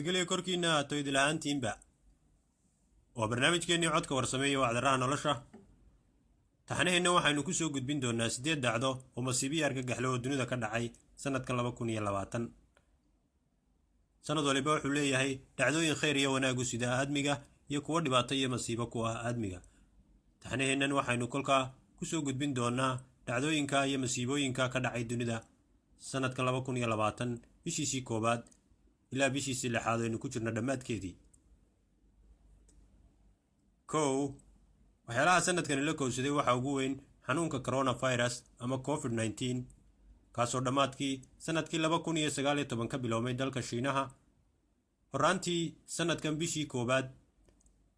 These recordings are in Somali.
nabadgelyo korkiina toyd lahaantiinba waa barnaamijkeennii codka warsame iyo wacdaraha nolosha taxanaheena waxaynu ku soo gudbin doonaa 8 dhacdo oo masiibiyo argagax leh oo dunida ka dhacay sanadka 2020 sanad waliba wuxuu leeyahay dhacdooyin khayr iyo wanaag sida aadmiga iyo kuwa dhibaato iyo masiibo ku ah aadmiga taxanaheenan waxaynu kolka ku soo gudbin doonaa dhacdooyinka iyo masiibooyinka ka dhacay dunida sanadka 2020 bishiisii koobaad ilaa bishiisii lixaad aynu ku jirna dhammaadkeedii waxyaalaha sanadkan la kowsaday waxa ugu weyn xanuunka coronavirus ama covid-19 kaasoo dhammaadkii sanadkii 2019 ka biloomay dalka Shiinaha horaantii sanadkan bishii koobaad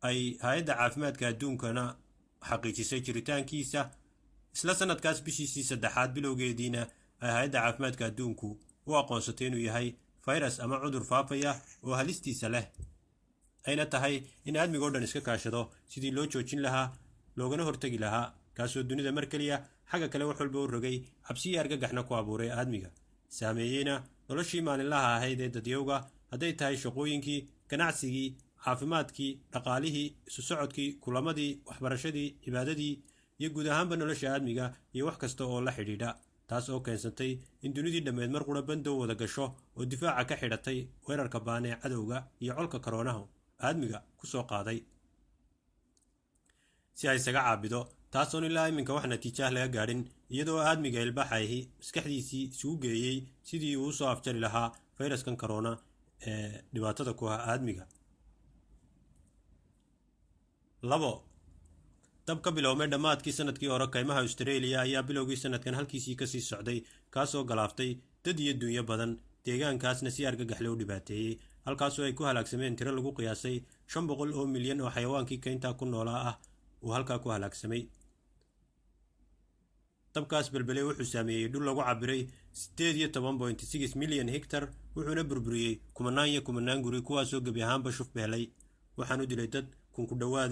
ay hay'adda caafimaadka adduunkana xaqiijisay jiritaankiisa isla sanadkaas bishiisii saddexaad bilowgeediina ay hay'adda caafimaadka adduunku u aqoonsatay inuu yahay virus ama cudur faafaya oo halistiisa leh ayna tahay in aadmiga oo dhan iska kaashado sidii loo joojin lahaa loogana hortagi lahaa kaasoo dunida mar kaliya xagga kale wax walba u rogay cabsi iyo argagaxna ku abuuray aadmiga saameeyeyna noloshii maalinlaha ahayd ee dadyowga hadday tahay shaqooyinkii ganacsigii caafimaadkii dhaqaalihii isu socodkii kulamadii waxbarashadii cibaadadii iyo guud ahaanba nolosha aadmiga iyo wax kasta oo la xidhiidha taas oo keensatay in dunidii dhammeed mar qura bandow wada gasho oo difaaca ka xidhatay weerarka baan ee cadowga iyo colka koroonaha aadmiga ku soo qaaday si ay isaga caabido taasoon ilaa iminka wax natiijo laga gaadhin iyadoo aadmiga ilbaxayhi maskaxdiisii isugu geeyey sidii uu soo afjari lahaa fayraskan corona ee dhibaatada ku ah aadmiga dab ka biloomay dhammaadkii sanadkii hore kaymaha Australia ayaa bilowgii sanadkan halkiisii ka sii socday kaasoo galaaftay dad iyo dunyo badan deegaankaasna si argagax leh u dhibaateeyay halkaasoo ay ku halaagsameen tiro lagu qiyaasay 500 oo milyan oo xayawaankii kaynta ku noolaa ah uu halkaa ku halaagsamay dabkaas balbalay wuxuu saameeyay dhul lagu cabiray 18.6 milyan hektar wuxuuna burburiyay kumanaan guri kuwaasoo gebi ahaanba shuf beelay waxaanu dilay dad kun ku dhawaada